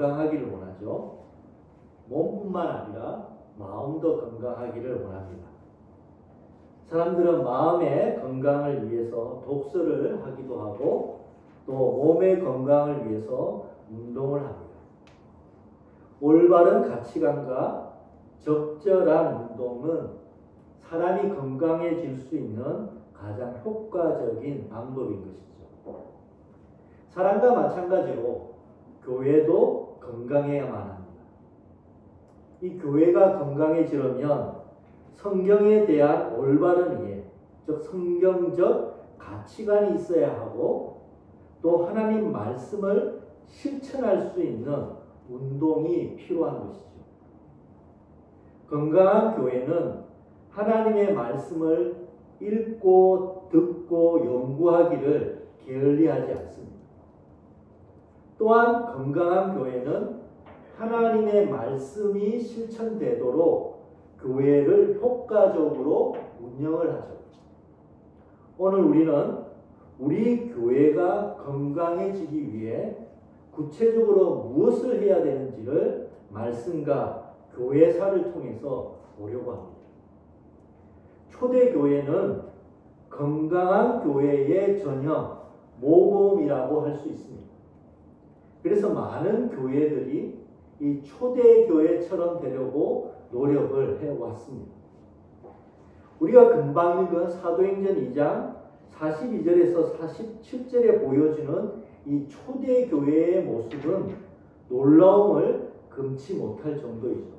건강하기를 원하죠. 몸뿐만 아니라 마음도 건강하기를 원합니다. 사람들은 마음의 건강을 위해서 독서를 하기도 하고 또 몸의 건강을 위해서 운동을 합니다. 올바른 가치관과 적절한 운동은 사람이 건강해질 수 있는 가장 효과적인 방법인 것이죠. 사람과 마찬가지로 교회도 건강해야만 합니다. 이 교회가 건강해지려면 성경에 대한 올바른 이해, 즉 성경적 가치관이 있어야 하고 또 하나님 말씀을 실천할 수 있는 운동이 필요한 것이죠. 건강한 교회는 하나님의 말씀을 읽고 듣고 연구하기를 게을리하지 않습니다. 또한 건강한 교회는 하나님의 말씀이 실천되도록 교회를 효과적으로 운영을 하죠. 오늘 우리는 우리 교회가 건강해지기 위해 구체적으로 무엇을 해야 되는지를 말씀과 교회사를 통해서 보려고 합니다. 초대교회는 건강한 교회의 전형, 모범이라고 할 수 있습니다. 그래서 많은 교회들이 이 초대교회처럼 되려고 노력을 해왔습니다. 우리가 금방 읽은 사도행전 2장 42절에서 47절에 보여주는 이 초대교회의 모습은 놀라움을 금치 못할 정도이죠.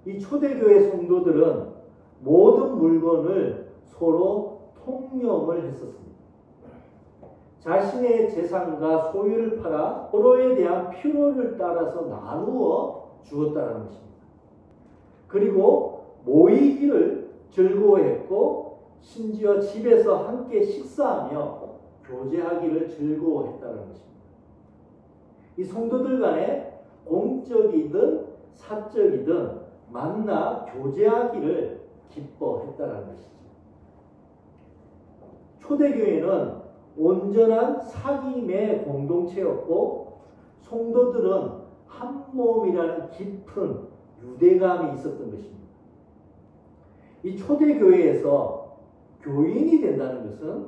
이 초대교회 성도들은 모든 물건을 서로 통용을 했었습니다. 자신의 재산과 소유를 팔아 서로에 대한 필요를 따라서 나누어 주었다는 것입니다. 그리고 모이기를 즐거워했고 심지어 집에서 함께 식사하며 교제하기를 즐거워했다는 것입니다. 이 성도들 간에 공적이든 사적이든 만나 교제하기를 기뻐했다는 것이죠. 초대교회는 온전한 사귐의 공동체였고 성도들은 한 몸이라는 깊은 유대감이 있었던 것입니다. 이 초대교회에서 교인이 된다는 것은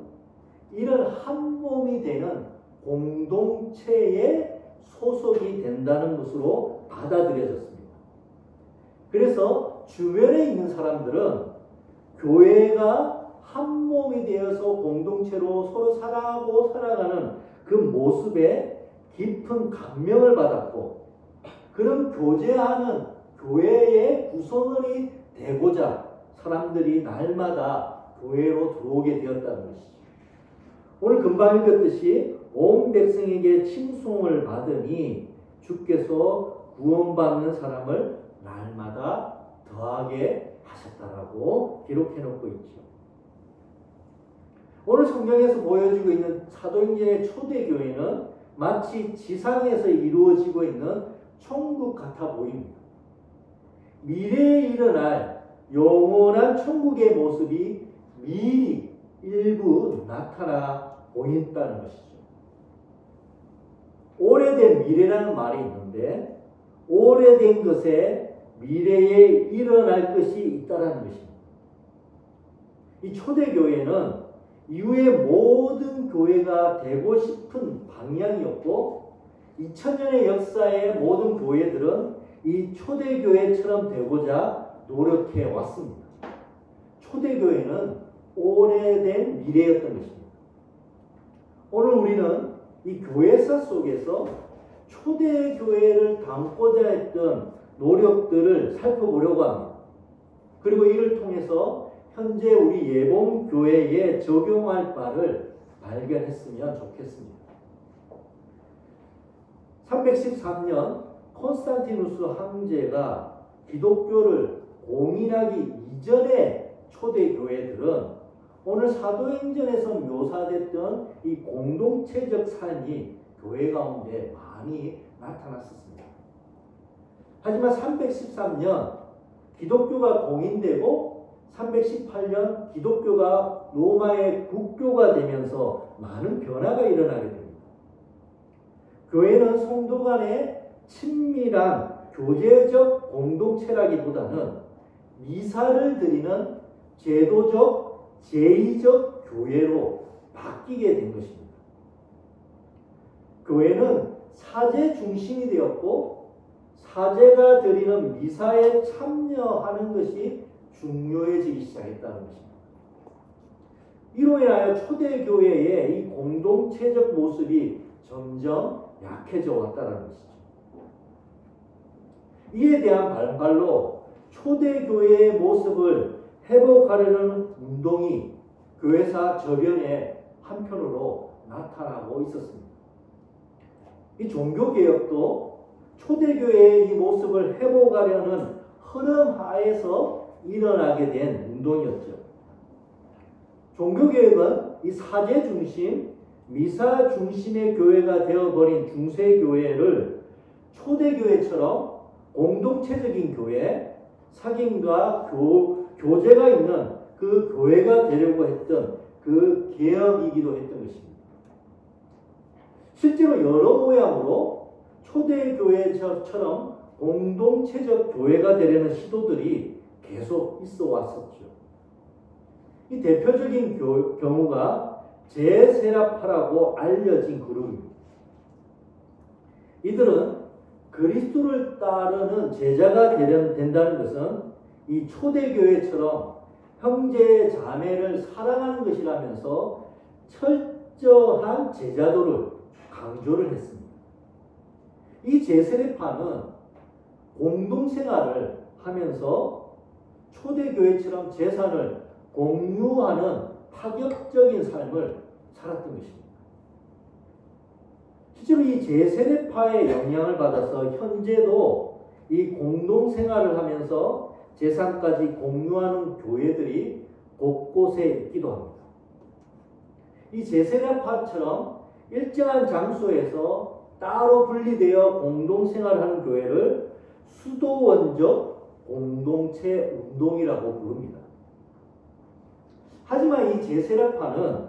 이런 한 몸이 되는 공동체에 소속이 된다는 것으로 받아들여졌습니다. 그래서 주변에 있는 사람들은 교회가 한 몸이 되어서 공동체로 서로 사랑하고 살아가는 그 모습에 깊은 감명을 받았고 그런 교제하는 교회의 구성원이 되고자 사람들이 날마다 교회로 들어오게 되었다는 것이죠. 오늘 금방 읽었듯이 온 백성에게 칭송을 받으니 주께서 구원받는 사람을 날마다 더하게 하셨다라고 기록해 놓고 있죠. 오늘 성경에서 보여주고 있는 사도행전의 초대교회는 마치 지상에서 이루어지고 있는 천국 같아 보입니다. 미래에 일어날 영원한 천국의 모습이 미리 일부 나타나 보인다는 것이죠. 오래된 미래라는 말이 있는데 오래된 것에 미래에 일어날 것이 있다는 것입니다. 이 초대교회는 이후의 모든 교회가 되고 싶은 방향이었고 2000년의 역사의 모든 교회들은 이 초대교회처럼 되고자 노력해 왔습니다. 초대교회는 오래된 미래였던 것입니다. 오늘 우리는 이 교회사 속에서 초대교회를 담고자 했던 노력들을 살펴보려고 합니다. 그리고 이를 통해서 현재 우리 예봉교회에 적용할 바를 발견했으면 좋겠습니다. 313년 콘스탄티누스 황제가 기독교를 공인하기 이전의 초대교회들은 오늘 사도행전에서 묘사됐던 이 공동체적 삶이 교회 가운데 많이 나타났었습니다. 하지만 313년 기독교가 공인되고 318년 기독교가 로마의 국교가 되면서 많은 변화가 일어나게 됩니다. 교회는 성도 간의 친밀한 교제적 공동체라기보다는 미사를 드리는 제도적, 제의적 교회로 바뀌게 된 것입니다. 교회는 사제 중심이 되었고 사제가 드리는 미사에 참여하는 것이 중요해지기 시작했다는 것입니다. 이로 인하여 초대교회의 이 공동체적 모습이 점점 약해져 왔다는 것이죠. 이에 대한 반발로 초대교회의 모습을 회복하려는 운동이 교회사 저변에 한편으로 나타나고 있었습니다. 이 종교개혁도 초대교회의 이 모습을 회복하려는 흐름 하에서 일어나게 된 운동이었죠. 종교개혁은 이 사제 중심, 미사 중심의 교회가 되어버린 중세교회를 초대교회처럼 공동체적인 교회, 사귐과 교제가 있는 그 교회가 되려고 했던 그 개혁이기도 했던 것입니다. 실제로 여러 모양으로 초대교회처럼 공동체적 교회가 되려는 시도들이 계속 있어 왔었죠. 이 대표적인 경우가 제세라파라고 알려진 그룹입니다. 이들은 그리스도를 따르는 제자가 된다는 것은 이 초대교회처럼 형제 자매를 사랑하는 것이라면서 철저한 제자도를 강조를 했습니다. 이 제세례파는 공동생활을 하면서 초대교회처럼 재산을 공유하는 파격적인 삶을 살았던 것입니다. 실제로 이 제세례파의 영향을 받아서 현재도 이 공동생활을 하면서 재산까지 공유하는 교회들이 곳곳에 있기도 합니다. 이 제세례파처럼 일정한 장소에서 따로 분리되어 공동생활하는 교회를 수도원적 공동체 운동이라고 부릅니다. 하지만 이 제세례파는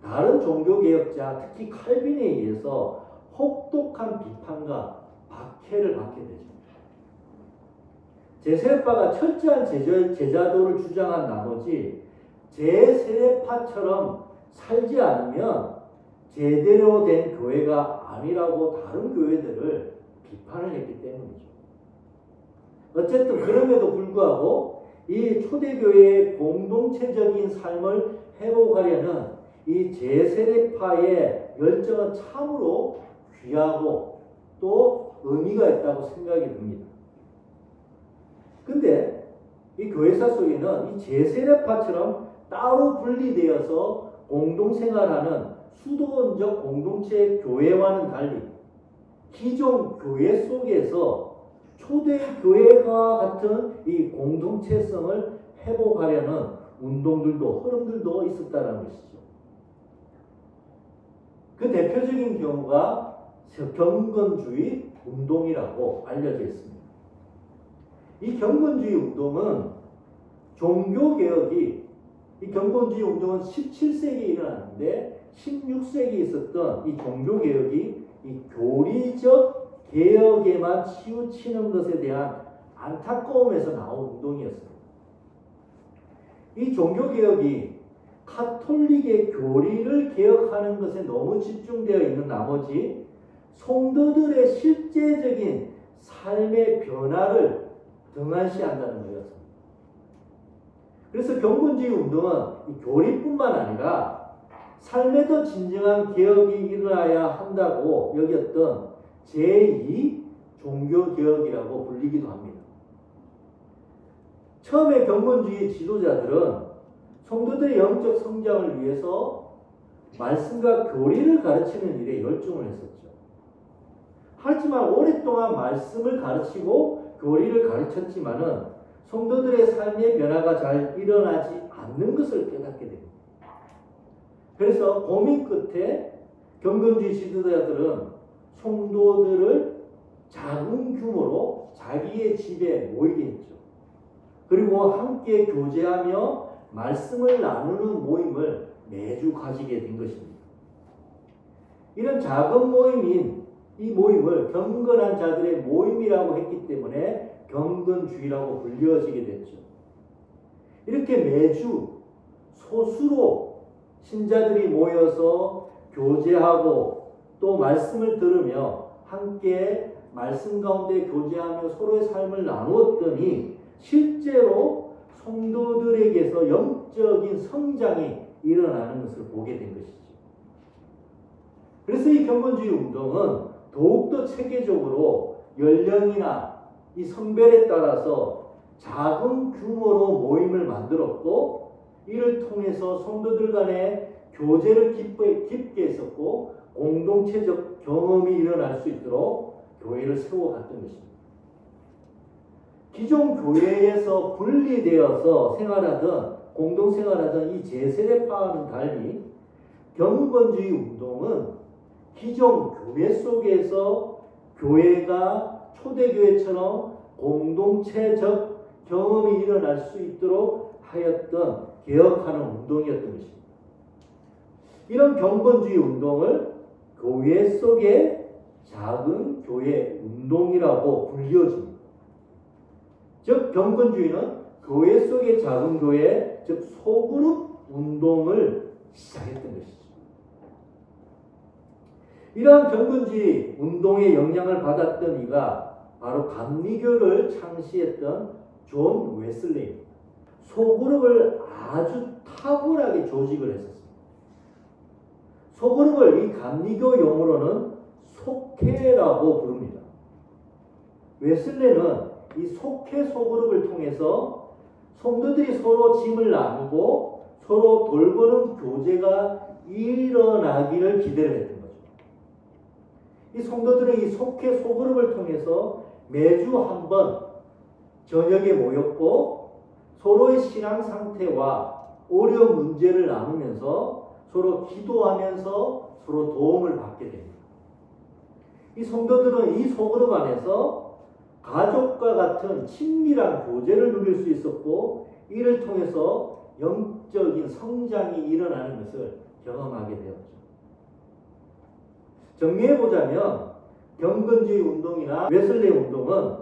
다른 종교개혁자, 특히 칼빈에 의해서 혹독한 비판과 박해를 받게 되죠. 제세례파가 철저한 제자도를 주장한 나머지 제세례파처럼 살지 않으면 제대로 된 교회가 아니라고 다른 교회들을 비판을 했기 때문이죠. 어쨌든 그럼에도 불구하고 이 초대교회의 공동체적인 삶을 회복하려는 이 제세례파의 열정은 참으로 귀하고 또 의미가 있다고 생각이 듭니다. 근데 이 교회사 속에는 이 제세례파처럼 따로 분리되어서 공동생활하는 수도원적 공동체 교회와는 달리 기존 교회 속에서 초대교회와 같은 이 공동체성을 회복하려는 운동들도 흐름들도 있었다는 것이죠. 그 대표적인 경우가 경건주의 운동이라고 알려져 있습니다. 이 경건주의 운동은 종교개혁이 이 경건주의 운동은 17세기에 일어났는데 16세기에 있었던 이 종교개혁이 이 교리적 개혁에만 치우치는 것에 대한 안타까움에서 나온 운동이었습니다. 이 종교개혁이 카톨릭의 교리를 개혁하는 것에 너무 집중되어 있는 나머지 성도들의 실제적인 삶의 변화를 등한시한다는 거였습니다. 그래서 경건주의 운동은 이 교리뿐만 아니라 삶에도 진정한 개혁이 일어나야 한다고 여겼던 제2 종교개혁이라고 불리기도 합니다. 처음에 경건주의 지도자들은 성도들의 영적 성장을 위해서 말씀과 교리를 가르치는 일에 열중을 했었죠. 하지만 오랫동안 말씀을 가르치고 교리를 가르쳤지만은 성도들의 삶의 변화가 잘 일어나지 않는 것을 깨닫게 됩니다. 그래서 고민 끝에 경건주의 지도자들은 성도들을 작은 규모로 자기의 집에 모이게 했죠. 그리고 함께 교제하며 말씀을 나누는 모임을 매주 가지게 된 것입니다. 이런 작은 모임인 이 모임을 경건한 자들의 모임이라고 했기 때문에 경건주의라고 불려지게 됐죠. 이렇게 매주 소수로 신자들이 모여서 교제하고 또 말씀을 들으며 함께 말씀 가운데 교제하며 서로의 삶을 나누었더니 실제로 성도들에게서 영적인 성장이 일어나는 것을 보게 된 것이죠. 그래서 이 경건주의 운동은 더욱더 체계적으로 연령이나 이 성별에 따라서 작은 규모로 모임을 만들었고, 이를 통해서 성도들 간의 교제를 깊게 했었고 공동체적 경험이 일어날 수 있도록 교회를 세워갔던 것입니다. 기존 교회에서 분리되어서 생활하던 공동생활하던 이 제세대파와는 달리 경건주의 운동은 기존 교회 속에서 교회가 초대교회처럼 공동체적 경험이 일어날 수 있도록 하였던 개혁하는 운동이었던 것입니다. 이런 경건주의 운동을 교회 속의 작은 교회 운동이라고 불려집니다. 즉 경건주의는 교회 속의 작은 교회, 즉 소그룹 운동을 시작했던 것이죠. 이러한 경건주의 운동의 영향을 받았던 이가 바로 감리교를 창시했던 존 웨슬레이입니다. 소그룹을 아주 탁월하게 조직을 했었습니다. 소그룹을 이 감리교 용어로는 속회라고 부릅니다. 웨슬레는 이 속회 소그룹을 통해서 성도들이 서로 짐을 나누고 서로 돌보는 교제가 일어나기를 기대를 했던 거죠. 이 성도들은 이 속회 소그룹을 통해서 매주 한 번 저녁에 모였고 서로의 신앙 상태와 어려운 문제를 나누면서 서로 기도하면서 서로 도움을 받게 됩니다. 이 성도들은 이 소그룹 안에서 가족과 같은 친밀한 교제를 누릴 수 있었고, 이를 통해서 영적인 성장이 일어나는 것을 경험하게 되었죠. 정리해보자면 경건주의 운동이나 웨슬레이 운동은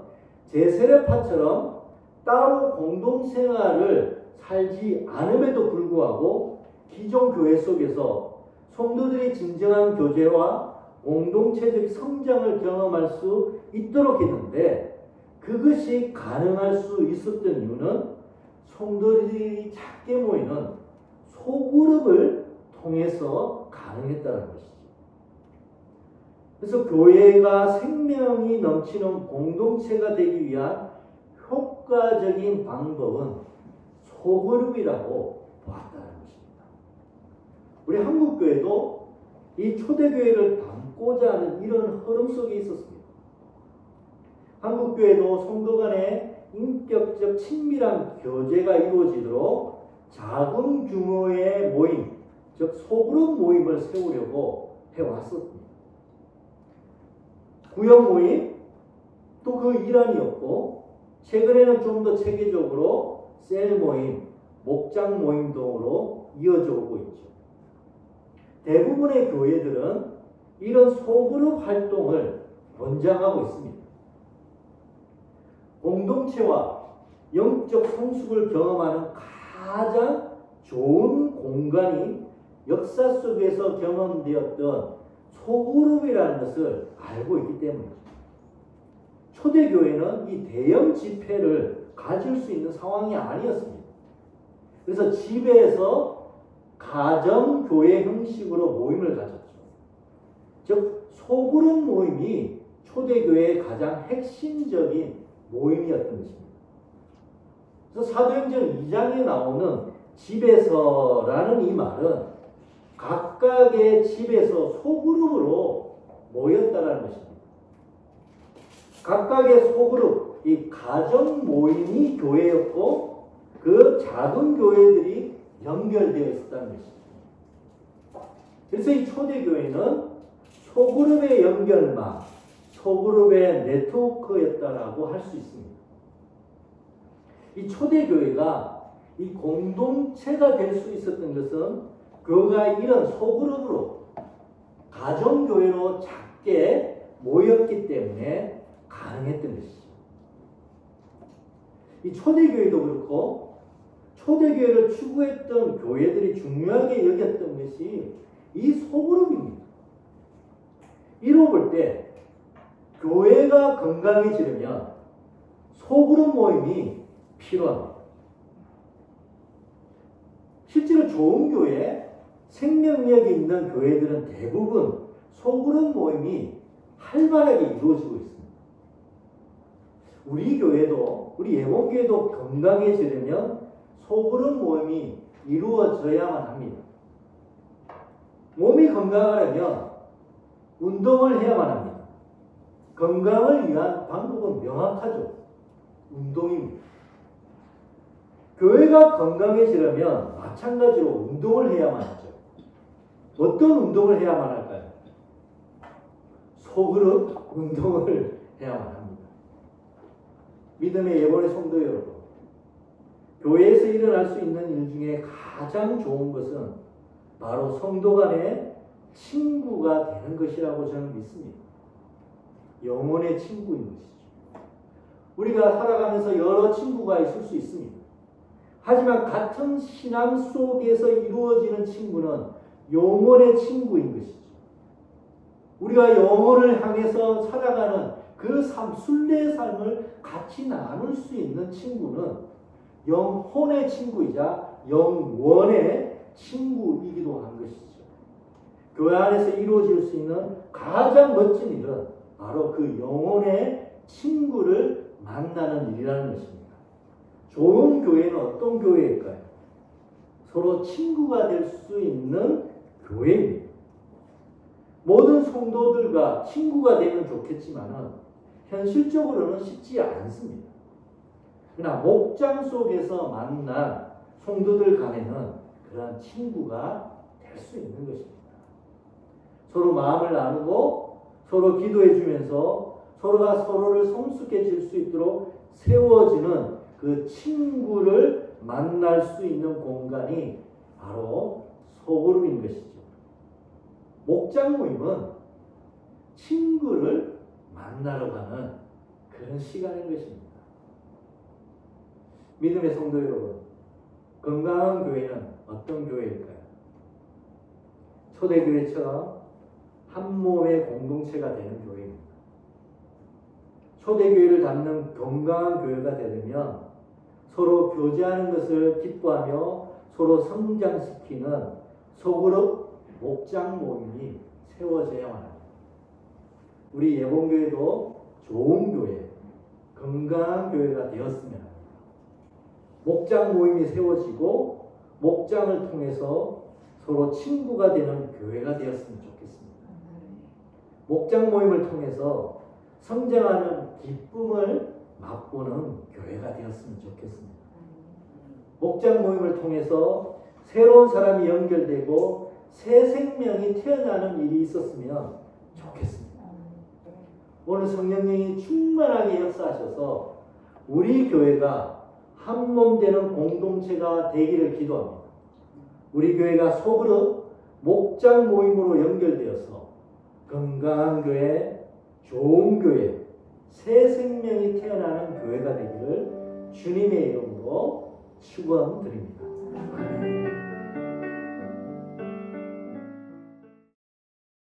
제세례파처럼 따로 공동생활을 살지 않음에도 불구하고 기존 교회 속에서 성도들이 진정한 교제와 공동체적 성장을 경험할 수 있도록 했는데, 그것이 가능할 수 있었던 이유는 성도들이 작게 모이는 소그룹을 통해서 가능했다는 것이죠. 그래서 교회가 생명이 넘치는 공동체가 되기 위한 효과적인 방법은 소그룹이라고 보았다는 것입니다. 우리 한국교회도 이 초대교회를 담고자 하는 이런 흐름 속에 있었습니다. 한국교회도 성도 간의 인격적 친밀한 교제가 이루어지도록 작은 규모의 모임, 즉 소그룹 모임을 세우려고 해왔었습니다. 구역 모임, 또 그 일환이었고, 최근에는 좀 더 체계적으로 셀 모임, 목장 모임 등으로 이어져 오고 있죠. 대부분의 교회들은 이런 소그룹 활동을 권장하고 있습니다. 공동체와 영적 성숙을 경험하는 가장 좋은 공간이 역사 속에서 경험되었던 소그룹이라는 것을 알고 있기 때문이죠. 초대교회는 이 대형 집회를 가질 수 있는 상황이 아니었습니다. 그래서 집에서 가정교회 형식으로 모임을 가졌죠. 즉 소그룹 모임이 초대교회의 가장 핵심적인 모임이었던 것입니다. 그래서 사도행전 2장에 나오는 집에서라는 이 말은 각각의 집에서 소그룹으로 모였다는 것입니다. 각각의 소그룹, 이 가정 모임이 교회였고 그 작은 교회들이 연결되어 있었다는 것입니다. 그래서 이 초대교회는 소그룹의 연결망, 소그룹의 네트워크였다라고 할 수 있습니다. 이 초대교회가 이 공동체가 될 수 있었던 것은 그가 이런 소그룹으로 가정교회로 작게 모였기 때문에 가능했던 것이죠. 이 초대교회도 그렇고 초대교회를 추구했던 교회들이 중요하게 여겼던 것이 이 소그룹입니다. 이로 볼 때 교회가 건강해지려면 소그룹 모임이 필요합니다. 실제로 좋은 교회, 생명력이 있는 교회들은 대부분 소그룹 모임이 활발하게 이루어지고 있습니다. 우리 교회도, 우리 예봉교회도 건강해지려면 소그룹 모임이 이루어져야만 합니다. 몸이 건강하려면 운동을 해야만 합니다. 건강을 위한 방법은 명확하죠. 운동입니다. 교회가 건강해지려면 마찬가지로 운동을 해야만 하죠. 어떤 운동을 해야만 할까요? 소그룹 운동을 해야만 합니다. 믿음의 예본의 성도 여러분, 교회에서 일어날 수 있는 일 중에 가장 좋은 것은 바로 성도 간의 친구가 되는 것이라고 저는 믿습니다. 영혼의 친구인 것이죠. 우리가 살아가면서 여러 친구가 있을 수 있습니다. 하지만 같은 신앙 속에서 이루어지는 친구는 영혼의 친구인 것이죠. 우리가 영혼을 향해서 살아가는 그 삶, 순례의 삶을 같이 나눌 수 있는 친구는 영혼의 친구이자 영원의 친구이기도 한 것이죠. 교회 안에서 이루어질 수 있는 가장 멋진 일은 바로 그 영혼의 친구를 만나는 일이라는 것입니다. 좋은 교회는 어떤 교회일까요? 서로 친구가 될 수 있는 교회입니다. 모든 성도들과 친구가 되면 좋겠지만 현실적으로는 쉽지 않습니다. 그러나 목장 속에서 만난 성도들 간에는 그런 친구가 될 수 있는 것입니다. 서로 마음을 나누고 서로 기도해 주면서 서로가 서로를 성숙해질 수 있도록 세워지는 그 친구를 만날 수 있는 공간이 바로 소그룹인 것이죠. 목장 모임은 친구를 만나러 가는 그런 시간인 것입니다. 믿음의 성도 여러분, 건강한 교회는 어떤 교회일까요? 초대교회처럼 한 몸의 공동체가 되는 교회입니다. 초대교회를 닮는 건강한 교회가 되려면 서로 교제하는 것을 기뻐하며 서로 성장시키는 소그룹 목장 모임이 세워져야만 합니다. 우리 예봉교회도 좋은 교회, 건강한 교회가 되었으면 합니다. 목장 모임이 세워지고 목장을 통해서 서로 친구가 되는 교회가 되었으면 좋겠습니다. 목장 모임을 통해서 성장하는 기쁨을 맛보는 교회가 되었으면 좋겠습니다. 목장 모임을 통해서 새로운 사람이 연결되고 새 생명이 태어나는 일이 있었으면 좋겠습니다. 오늘 성령님이 충만하게 역사하셔서 우리 교회가 한 몸 되는 공동체가 되기를 기도합니다. 우리 교회가 소그룹 목장 모임으로 연결되어서 건강한 교회, 좋은 교회, 새 생명이 태어나는 교회가 되기를 주님의 이름으로 축원드립니다.